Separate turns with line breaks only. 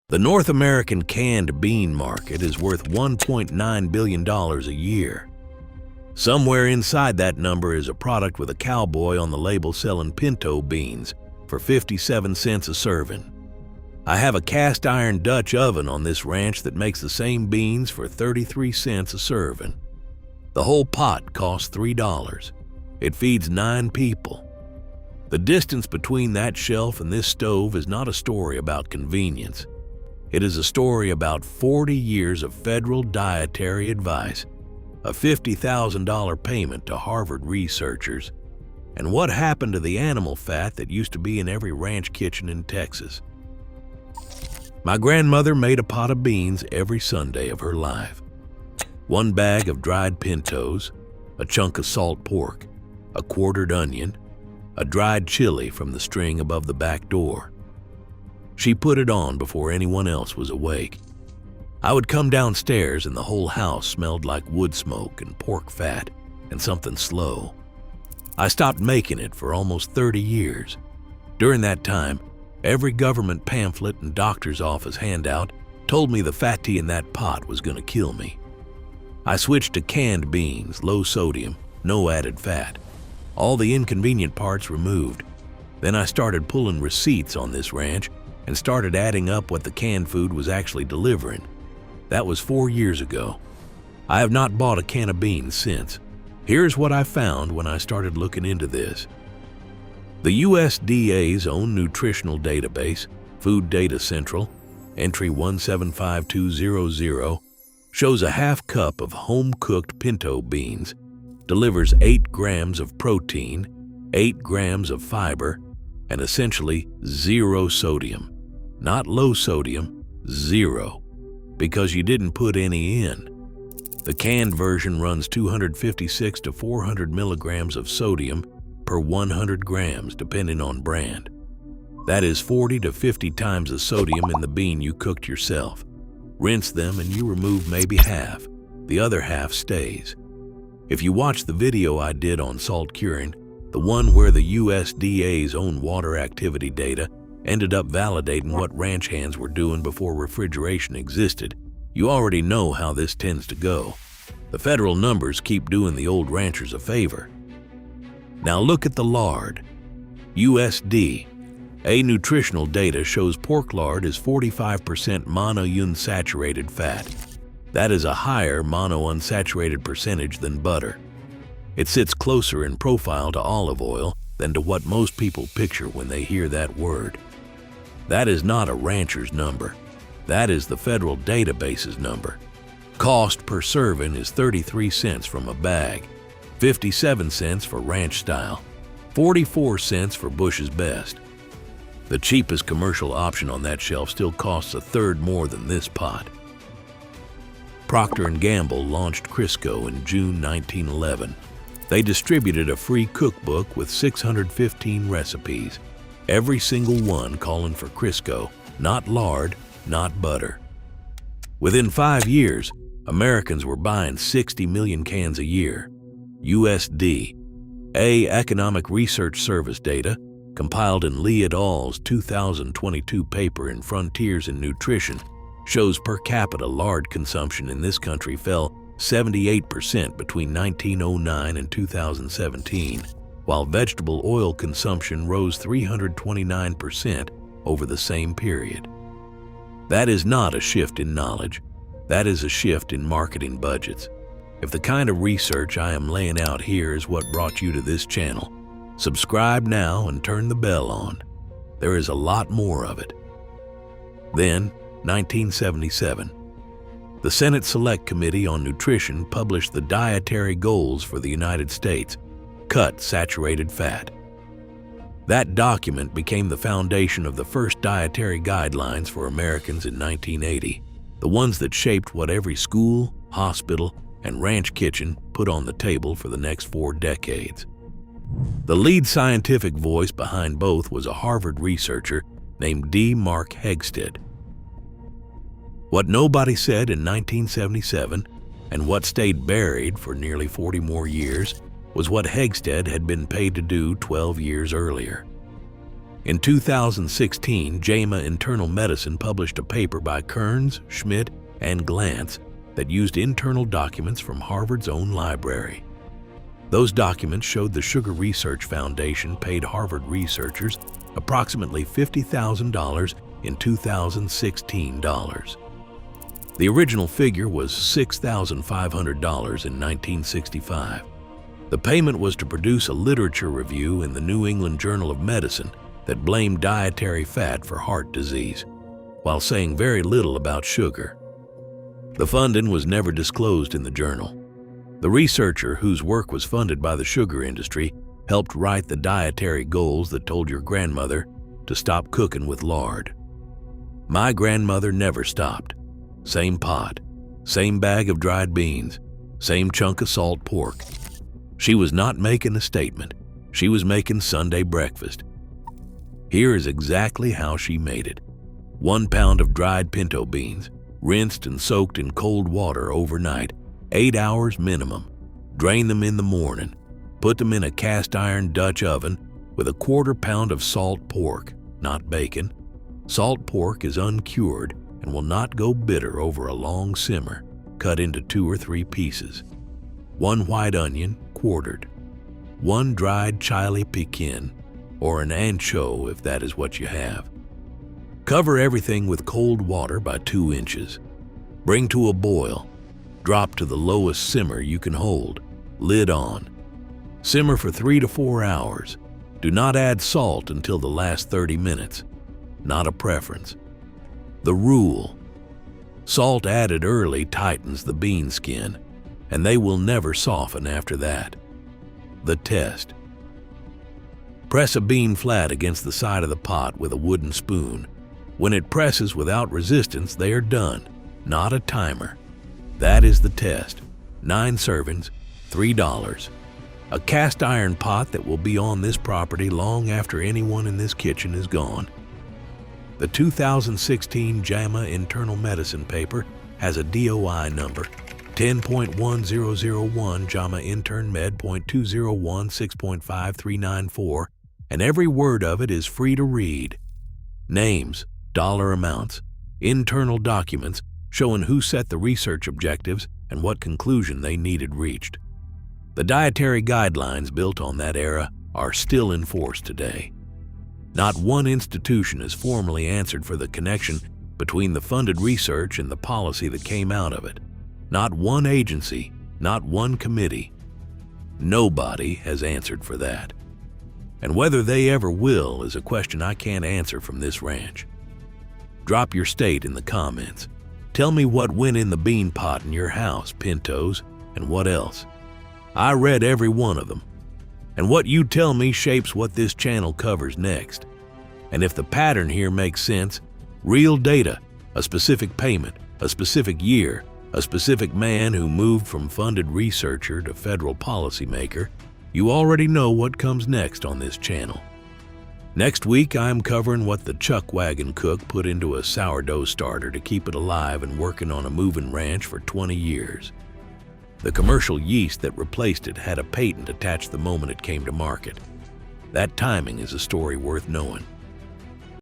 The North American canned bean market is worth $1.9 billion a year. Somewhere inside that number is a product with a cowboy on the label selling pinto beans for 57 cents a serving. I have a cast iron Dutch oven on this ranch that makes the same beans for 33 cents a serving. The whole pot costs $3. It feeds 9 people. The distance between that shelf and this stove is not a story about convenience. It is a story about 40 years of federal dietary advice, a $50,000 payment to Harvard researchers, and what happened to the animal fat that used to be in every ranch kitchen in Texas. My grandmother made a pot of beans every Sunday of her life. 1 bag of dried pintos, a chunk of salt pork, a quartered onion, a dried chili from the string above the back door. She put it on before anyone else was awake. I would come downstairs and the whole house smelled like wood smoke and pork fat and something slow. I stopped making it for almost 30 years. During that time, every government pamphlet and doctor's office handout told me the fat tea in that pot was going to kill me. I switched to canned beans, low sodium, no added fat. All the inconvenient parts removed. Then I started pulling receipts on this ranch and started adding up what the canned food was actually delivering. That was 4 years ago. I have not bought a can of beans since. Here's what I found when I started looking into this. The USDA's own nutritional database, Food Data Central, entry 175200, shows a half cup of home-cooked pinto beans delivers 8 grams of protein, 8 grams of fiber, and essentially 0 sodium. Not low sodium, 0, because you didn't put any in. The canned version runs 256 to 400 milligrams of sodium per 100 grams, depending on brand. That is 40 to 50 times the sodium in the bean you cooked yourself. Rinse them and you remove maybe half. The other half stays. If you watch the video I did on salt curing, the one where the USDA's own water activity data ended up validating what ranch hands were doing before refrigeration existed, you already know how this tends to go. The federal numbers keep doing the old ranchers a favor. Now look at the lard. USDA nutritional data shows pork lard is 45% monounsaturated fat. That is a higher monounsaturated percentage than butter. It sits closer in profile to olive oil than to what most people picture when they hear that word. That is not a rancher's number. That is the federal database's number. Cost per serving is 33 cents from a bag, 57 cents for ranch style, 44 cents for Bush's Best. The cheapest commercial option on that shelf still costs a third more than this pot. Procter & Gamble launched Crisco in June 1911. They distributed a free cookbook with 615 recipes, every single one calling for Crisco, not lard, not butter. Within 5 years, Americans were buying 60 million cans a year. USDA Economic Research Service data, compiled in Lee et al.'s 2022 paper in Frontiers in Nutrition, shows per capita lard consumption in this country fell 78% between 1909 and 2017, while vegetable oil consumption rose 329% over the same period. That is not a shift in knowledge. That is a shift in marketing budgets. If the kind of research I am laying out here is what brought you to this channel, subscribe now and turn the bell on. There is a lot more of it. Then, 1977. The Senate Select Committee on Nutrition published the Dietary Goals for the United States, cut saturated fat. That document became the foundation of the first dietary guidelines for Americans in 1980, the ones that shaped what every school, hospital, and ranch kitchen put on the table for the next 4 decades. The lead scientific voice behind both was a Harvard researcher named D. Mark Hegsted. What nobody said in 1977, and what stayed buried for nearly 40 more years, was what Hegsted had been paid to do 12 years earlier. In 2016, JAMA Internal Medicine published a paper by Kearns, Schmidt, and Glantz that used internal documents from Harvard's own library. Those documents showed the Sugar Research Foundation paid Harvard researchers approximately $50,000 in 2016 dollars. The original figure was $6,500 in 1965. The payment was to produce a literature review in the New England Journal of Medicine that blamed dietary fat for heart disease, while saying very little about sugar. The funding was never disclosed in the journal. The researcher, whose work was funded by the sugar industry, helped write the dietary goals that told your grandmother to stop cooking with lard. My grandmother never stopped. Same pot, same bag of dried beans, same chunk of salt pork. She was not making a statement. She was making Sunday breakfast. Here is exactly how she made it. 1 pound of dried pinto beans, rinsed and soaked in cold water overnight, 8 hours minimum. Drain them in the morning. Put them in a cast iron Dutch oven with a 1/4 pound of salt pork, not bacon. Salt pork is uncured and will not go bitter over a long simmer, cut into 2 or 3 pieces. 1 white onion, quartered. 1 dried chile piquin, or an ancho if that is what you have. Cover everything with cold water by 2 inches. Bring to a boil. Drop to the lowest simmer you can hold, lid on. Simmer for 3 to 4 hours. Do not add salt until the last 30 minutes. Not a preference. The rule: salt added early tightens the bean skin, and they will never soften after that. The test: press a bean flat against the side of the pot with a wooden spoon. When it presses without resistance, they are done, not a timer. That is the test. 9 servings, $3. A cast iron pot that will be on this property long after anyone in this kitchen is gone. The 2016 JAMA Internal Medicine paper has a DOI number 10.1001 JAMA Intern Med.201 6.5394, and every word of it is free to read. Names, dollar amounts, internal documents showing who set the research objectives and what conclusion they needed reached. The dietary guidelines built on that era are still in force today. Not one institution has formally answered for the connection between the funded research and the policy that came out of it. Not one agency, not one committee. Nobody has answered for that. And whether they ever will is a question I can't answer from this ranch. Drop your state in the comments. Tell me what went in the bean pot in your house, pintos, and what else. I read every one of them. And what you tell me shapes what this channel covers next. And if the pattern here makes sense, real data, a specific payment, a specific year, a specific man who moved from funded researcher to federal policymaker, you already know what comes next on this channel. Next week, I'm covering what the chuck wagon cook put into a sourdough starter to keep it alive and working on a moving ranch for 20 years. The commercial yeast that replaced it had a patent attached the moment it came to market. That timing is a story worth knowing.